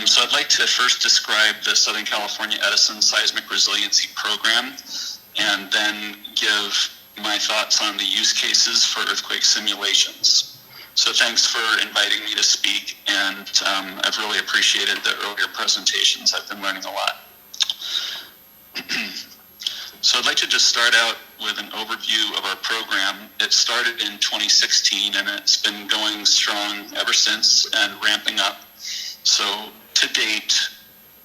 So I'd like to first describe the Southern California Edison Seismic Resiliency Program, and then give my thoughts on the use cases for earthquake simulations. So thanks for inviting me to speak, and I've really appreciated the earlier presentations. I've been learning a lot. So I'd like to just start out with an overview of our program. It started in 2016, and it's been going strong ever since and ramping up. So to date,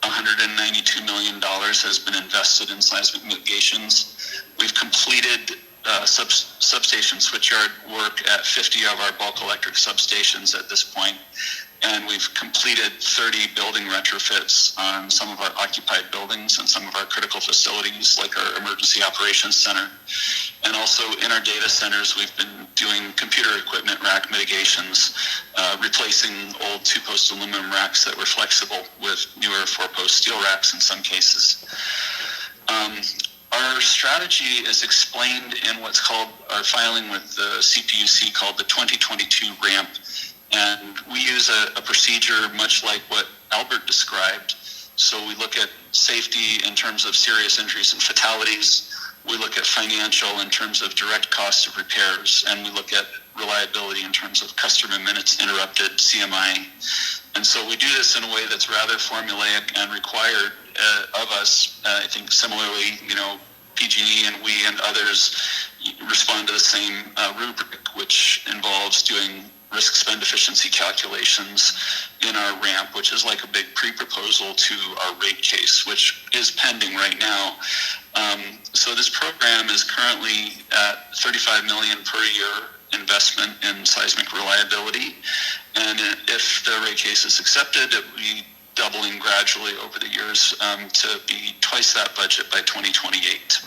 $192 million has been invested in seismic mitigations. We've completed substation switchyard work at 50 of our bulk electric substations at this point, and we've completed 30 building retrofits on some of our occupied buildings and some of our critical facilities like our emergency operations center. And also in our data centers, we've been doing computer equipment rack mitigations, replacing old 2-post aluminum racks that were flexible with newer 4-post steel racks in some cases. Our strategy is explained in what's called our filing with the CPUC called the 2022 ramp. And we use a procedure much like what Albert described. So we look at safety in terms of serious injuries and fatalities. We look at financial in terms of direct cost of repairs. And we look at reliability in terms of customer minutes interrupted, CMI. And so we do this in a way that's rather formulaic and required of us. I think similarly, PG&E and we and others respond to the same rubric, which involves doing risk spend efficiency calculations in our ramp, which is like a big pre-proposal to our rate case, which is pending right now. So this program is currently at $35 million per year investment in seismic reliability. And if the rate case is accepted, it will be doubling gradually over the years to be twice that budget by 2028.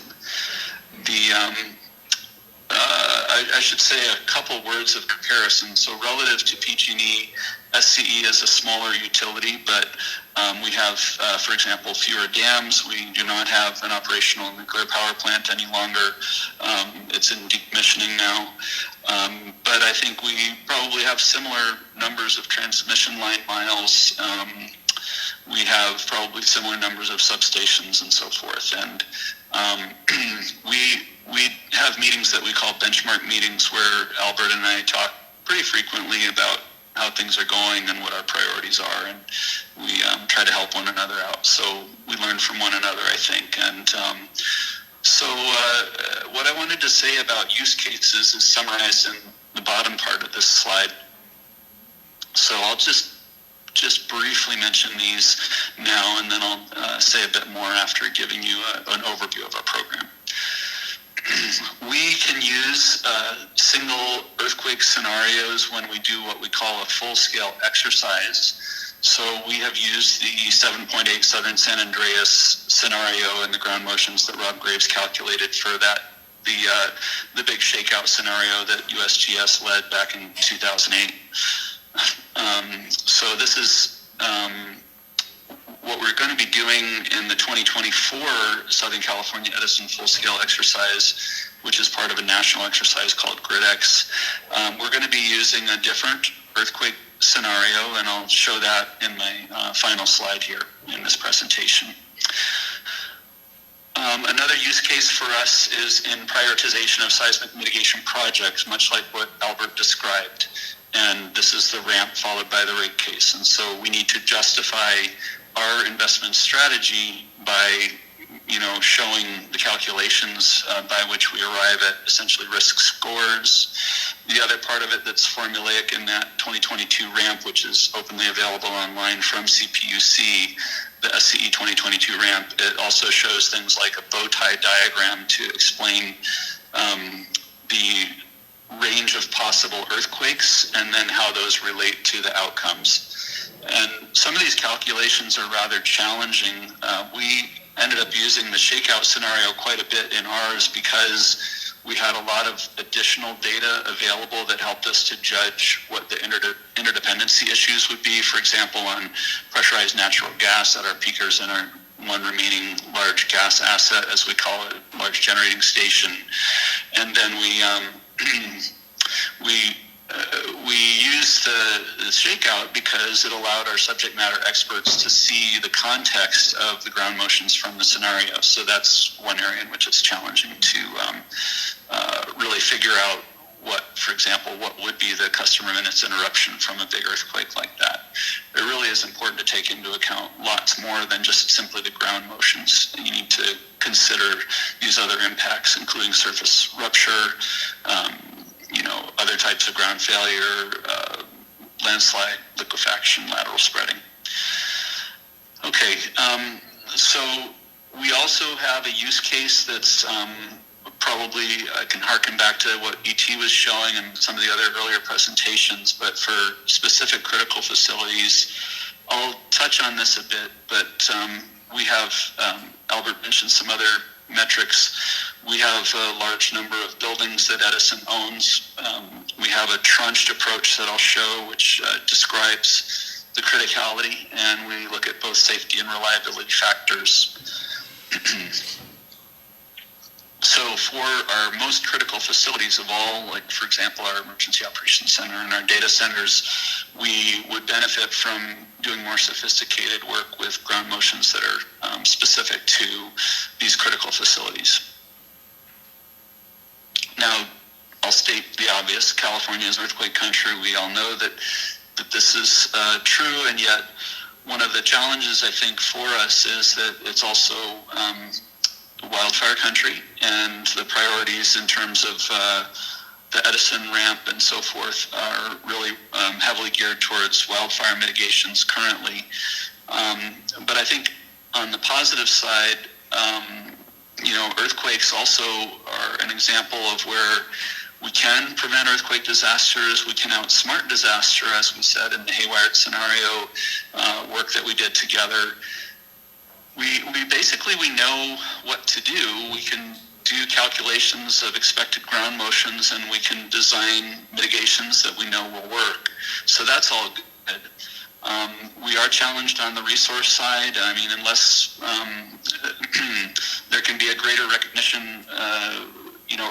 I should say a couple words of comparison. So relative to PG&E, SCE is a smaller utility, but we have, for example, fewer dams. We do not have an operational nuclear power plant any longer. It's in decommissioning now. But I think we probably have similar numbers of transmission line miles. We have probably similar numbers of substations and so forth. And we have meetings that we call benchmark meetings where Albert and I talk pretty frequently about how things are going and what our priorities are, and we try to help one another out. So we learn from one another, I think. And so what I wanted to say about use cases is summarized in the bottom part of this slide. So I'll just briefly mention these now, and then I'll say a bit more after giving you an overview of our program. We can use single earthquake scenarios when we do what we call a full-scale exercise. So we have used the 7.8 Southern San Andreas scenario and the ground motions that Rob Graves calculated for that, the big shakeout scenario that USGS led back in 2008. So this is what we're going to be doing in the 2024 Southern California Edison full-scale exercise, which is part of a national exercise called GridX. We're going to be using a different earthquake scenario, and I'll show that in my final slide here in this presentation. Another use case for us is in prioritization of seismic mitigation projects, much like what Albert described. And this is the ramp followed by the rate case. And so we need to justify our investment strategy by, showing the calculations by which we arrive at essentially risk scores. The other part of it that's formulaic in that 2022 ramp, which is openly available online from CPUC, the SCE 2022 ramp, it also shows things like a bow tie diagram to explain the range of possible earthquakes and then how those relate to the outcomes. And some of these calculations are rather challenging. We ended up using the shakeout scenario quite a bit in ours because we had a lot of additional data available that helped us to judge what the interdependency issues would be, for example, on pressurized natural gas at our peakers and our one remaining large gas asset, as we call it, large generating station. And then we we used the shakeout because it allowed our subject matter experts to see the context of the ground motions from the scenario. So that's one area in which it's challenging to really figure out what, for example, what would be the customer minutes interruption from a big earthquake like that. It really is important to take into account lots more than just simply the ground motions. You need to consider these other impacts, including surface rupture, other types of ground failure, landslide, liquefaction, lateral spreading. Okay, so we also have a use case that's probably, I can harken back to what ET was showing and some of the other earlier presentations, but for specific critical facilities, I'll touch on this a bit, but we have, Albert mentioned some other metrics. We have a large number of buildings that Edison owns. We have a tranched approach that I'll show, which describes the criticality, and we look at both safety and reliability factors. So for our most critical facilities of all, like for example, our emergency operations center and our data centers, we would benefit from doing more sophisticated work with ground motions that are specific to these critical facilities. Now, I'll state the obvious. California is earthquake country. We all know that this is true, and yet one of the challenges, I think, for us is that it's also wildfire country, and the priorities in terms of the Edison ramp and so forth are really heavily geared towards wildfire mitigations currently. But I think on the positive side, earthquakes also are an example of where we can prevent earthquake disasters. We can outsmart disaster, as we said in the Haywire scenario work that we did together. We know what to do. We can do calculations of expected ground motions, and we can design mitigations that we know will work. So that's all good. We are challenged on the resource side. I mean, unless there can be a greater recognition,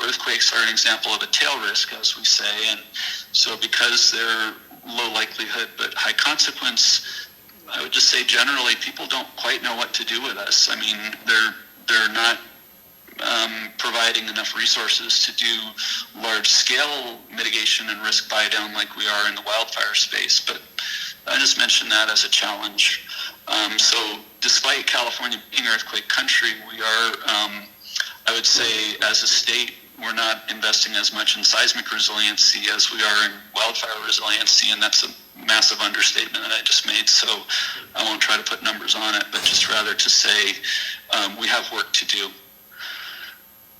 earthquakes are an example of a tail risk, as we say, and so because they're low likelihood but high consequence, I would just say generally people don't quite know what to do with us. I mean, they're not providing enough resources to do large-scale mitigation and risk buy-down like we are in the wildfire space, but I just mentioned that as a challenge. So despite California being earthquake country, we are, I would say, as a state, we're not investing as much in seismic resiliency as we are in wildfire resiliency, and that's a massive understatement that I just made, so I won't try to put numbers on it, but just rather to say we have work to do.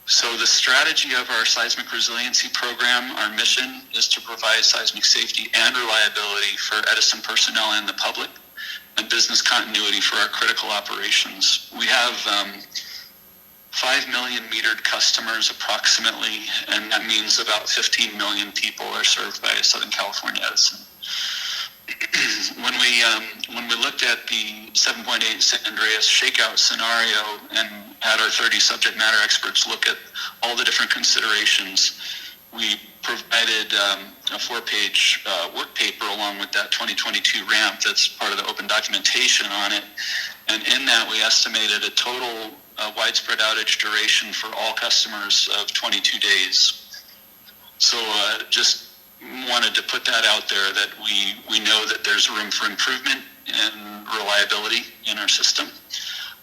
So the strategy of our seismic resiliency program, our mission is to provide seismic safety and reliability for Edison personnel and the public, and business continuity for our critical operations. We have 5 million metered customers approximately, and that means about 15 million people are served by Southern California Edison. When we looked at the 7.8 San Andreas shakeout scenario and had our 30 subject matter experts look at all the different considerations, we provided a 4-page work paper along with that 2022 ramp that's part of the open documentation on it. And in that, we estimated a total widespread outage duration for all customers of 22 days. So just wanted to put that out there, that we know that there's room for improvement and reliability in our system.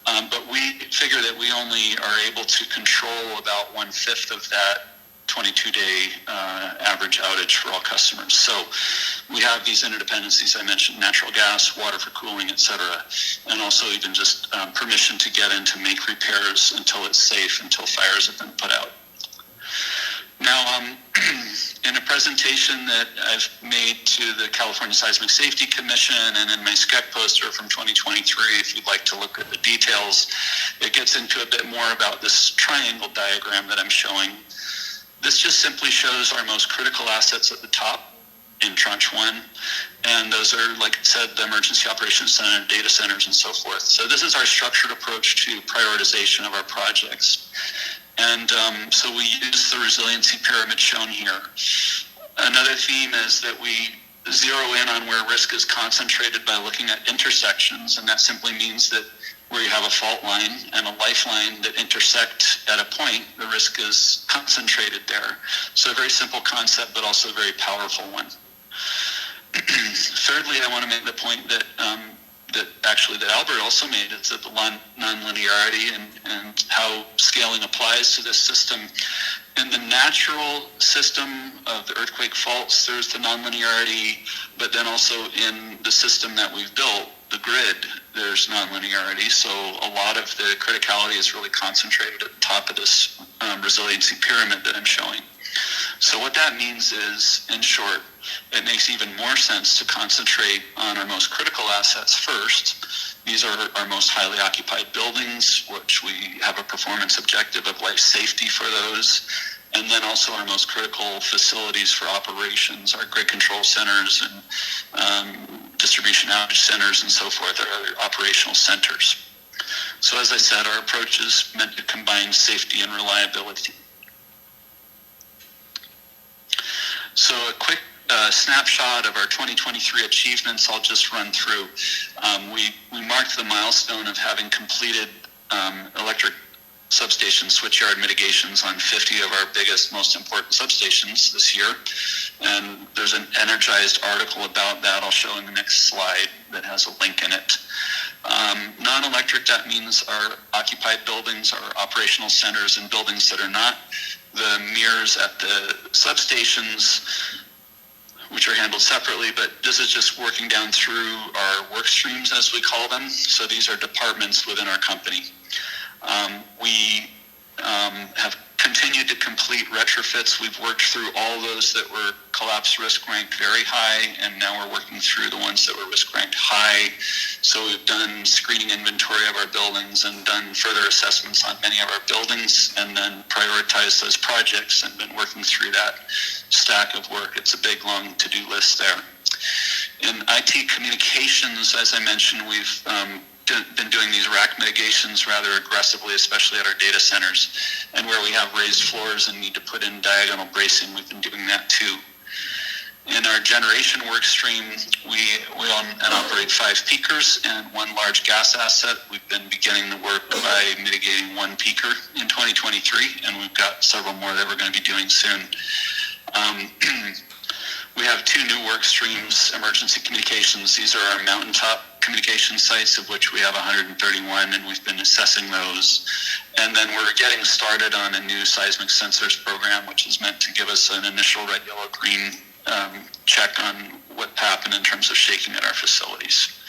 But we figure that we only are able to control about 1/5 of that 22-day average outage for all customers. So we have these interdependencies I mentioned, natural gas, water for cooling, et cetera, and also even just permission to get in to make repairs until it's safe, until fires have been put out. Now, in a presentation that I've made to the California Seismic Safety Commission and in my SCEC poster from 2023, if you'd like to look at the details, it gets into a bit more about this triangle diagram that I'm showing. This just simply shows our most critical assets at the top in Tranche 1, and those are, like I said, the Emergency Operations Center, data centers, and so forth. So this is our structured approach to prioritization of our projects. And so we use the resiliency pyramid shown here. Another theme is that we zero in on where risk is concentrated by looking at intersections, and that simply means that where you have a fault line and a lifeline that intersect at a point, the risk is concentrated there. So a very simple concept, but also a very powerful one. Thirdly, I want to make the point that that Albert also made, is that the nonlinearity and how scaling applies to this system. In the natural system of the earthquake faults, there's the nonlinearity, but then also in the system that we've built, the grid, there's nonlinearity. So a lot of the criticality is really concentrated at the top of this resiliency pyramid that I'm showing. So what that means is, in short, it makes even more sense to concentrate on our most critical assets first. These are our most highly occupied buildings, which we have a performance objective of life safety for those. And then also our most critical facilities for operations, our grid control centers and distribution outage centers and so forth, are our operational centers. So as I said, our approach is meant to combine safety and reliability. So a quick snapshot of our 2023 achievements I'll just run through. We marked the milestone of having completed electric substation switchyard mitigations on 50 of our biggest, most important substations this year. And there's an energized article about that I'll show in the next slide that has a link in it. Non-electric, that means our occupied buildings, our operational centers, and buildings that are not. The mirrors at the substations, which are handled separately, but this is just working down through our work streams, as we call them. So these are departments within our company. We have continued to complete retrofits. We've worked through all those that were collapse risk ranked very high, and now we're working through the ones that were risk ranked high. So we've done screening inventory of our buildings and done further assessments on many of our buildings, and then prioritized those projects and been working through that stack of work. It's a big, long to-do list there. In IT communications, as I mentioned, we've been doing these rack mitigations rather aggressively, especially at our data centers, and where we have raised floors and need to put in diagonal bracing, we've been doing that too. In our generation work stream, we own and operate 5 peakers and 1 large gas asset. We've been beginning the work by mitigating 1 peaker in 2023, and we've got several more that we're going to be doing soon. We have 2 new work streams, emergency communications. These are our mountaintop communication sites, of which we have 131, and we've been assessing those. And then we're getting started on a new seismic sensors program, which is meant to give us an initial red, yellow, green check on what happened in terms of shaking at our facilities.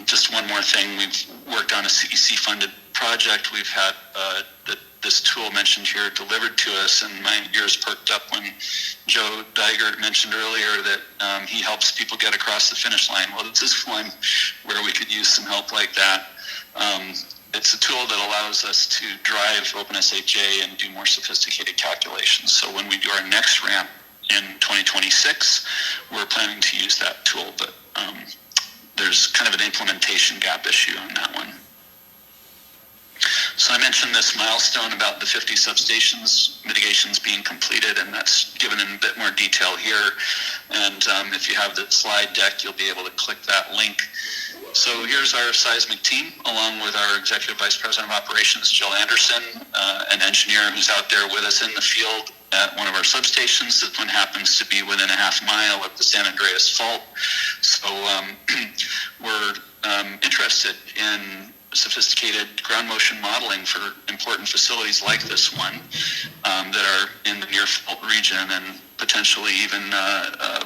Just one more thing, we've worked on a CEC-funded project. We've had this tool mentioned here delivered to us, and my ears perked up when Joe Dygert mentioned earlier that he helps people get across the finish line. Well, this is one where we could use some help like that. It's a tool that allows us to drive OpenSHA and do more sophisticated calculations. So when we do our next ramp in 2026, we're planning to use that tool, but there's kind of an implementation gap issue on that one. So I mentioned this milestone about the 50 substations mitigations being completed, and that's given in a bit more detail here. And if you have the slide deck, you'll be able to click that link. So here's our seismic team, along with our Executive Vice President of Operations, Jill Anderson, an engineer who's out there with us in the field at one of our substations. This one happens to be within a half mile of the San Andreas Fault. So we're interested in sophisticated ground motion modeling for important facilities like this one that are in the near fault region and potentially even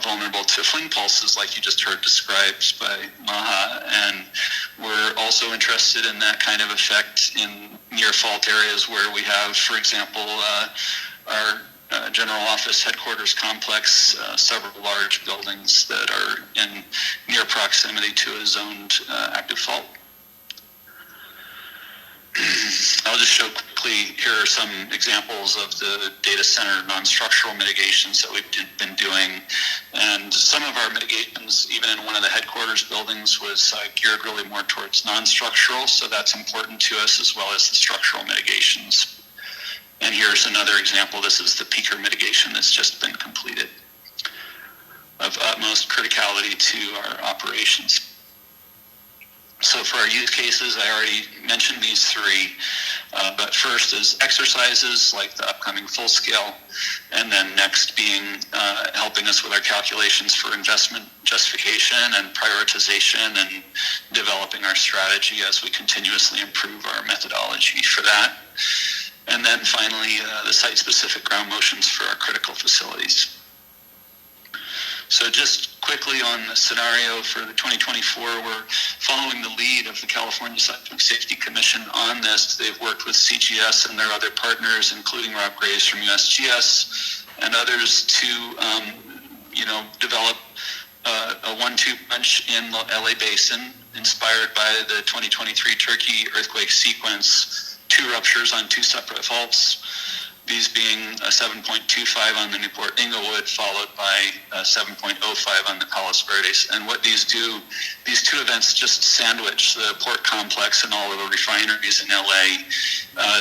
vulnerable to fling pulses like you just heard described by Maha. And we're also interested in that kind of effect in near fault areas where we have, for example, our general office headquarters complex, several large buildings that are in near proximity to a zoned active fault. I'll just show quickly, here are some examples of the data center non-structural mitigations that we've been doing. And some of our mitigations, even in one of the headquarters buildings, was geared really more towards non-structural, so that's important to us, as well as the structural mitigations. And here's another example. This is the peaker mitigation that's just been completed, of utmost criticality to our operations. So for our use cases, I already mentioned these three, but first is exercises like the upcoming full scale, and then next being helping us with our calculations for investment justification and prioritization and developing our strategy as we continuously improve our methodology for that. And then finally, the site-specific ground motions for our critical facilities. So just quickly on the scenario for the 2024, we're following the lead of the California Seismic Safety Commission on this. They've worked with CGS and their other partners, including Rob Graves from USGS and others, to develop a 1-2 punch in the LA Basin, inspired by the 2023 Turkey earthquake sequence, 2 ruptures on 2 separate faults. These being a 7.25 on the Newport Inglewood, followed by a 7.05 on the Palos Verdes. And what these do, these 2 events just sandwich the port complex and all of the refineries in LA.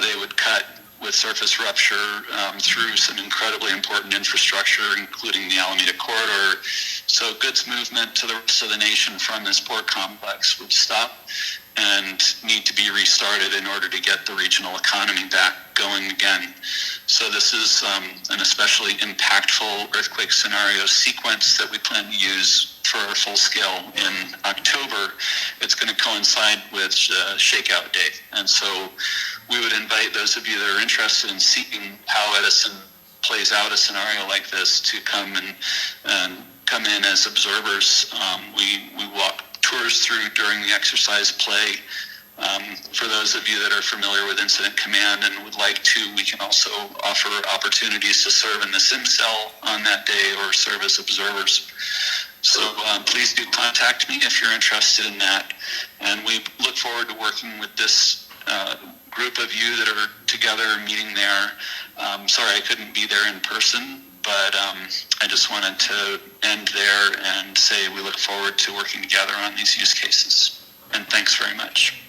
They would cut with surface rupture through some incredibly important infrastructure, including the Alameda Corridor. So goods movement to the rest of the nation from this port complex would stop and need to be restarted in order to get the regional economy back going again. So this is an especially impactful earthquake scenario sequence that we plan to use for our full scale in October. It's going to coincide with Shakeout Day. And so we would invite those of you that are interested in seeing how Edison plays out a scenario like this to come and come in as observers. We walk tours through during the exercise play. For those of you that are familiar with Incident Command and would like to, we can also offer opportunities to serve in the sim cell on that day or serve as observers. So please do contact me if you're interested in that. And we look forward to working with this group of you that are together meeting there. Sorry I couldn't be there in person, but I just wanted to end there and say we look forward to working together on these use cases. And thanks very much.